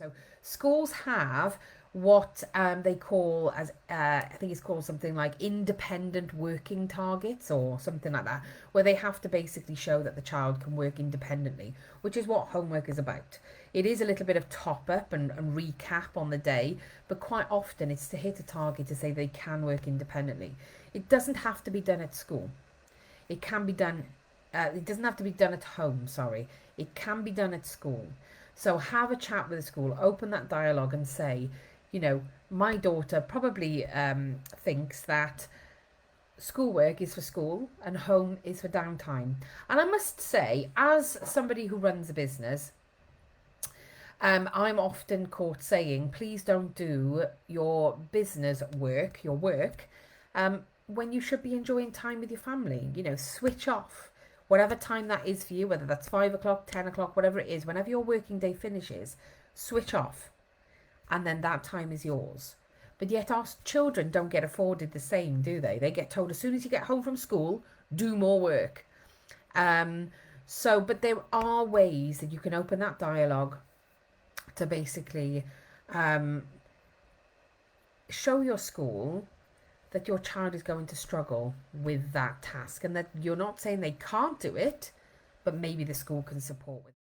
So schools have what they call as I think it's called something like independent working targets or something like that, where they have to basically show that the child can work independently, which is what homework is about. It is a little bit of top up and recap on the day, but quite often it's to hit a target to say they can work independently. It doesn't have to be done at school. It can be done, it doesn't have to be done at home, sorry. It can be done at school. So have a chat with the school, open that dialogue and say, my daughter probably thinks that schoolwork is for school and home is for downtime. And I must say, as somebody who runs a business, I'm often caught saying, please don't do your business work, your work, when you should be enjoying time with your family. Switch off. Whatever time that is for you, whether that's 5 o'clock, 10 o'clock, whatever it is, whenever your working day finishes, switch off. And then that time is yours. But yet our children don't get afforded the same, do they? They get told as soon as you get home from school, do more work. But there are ways that you can open that dialogue to basically show your school that your child is going to struggle with that task and that you're not saying they can't do it, but maybe the school can support with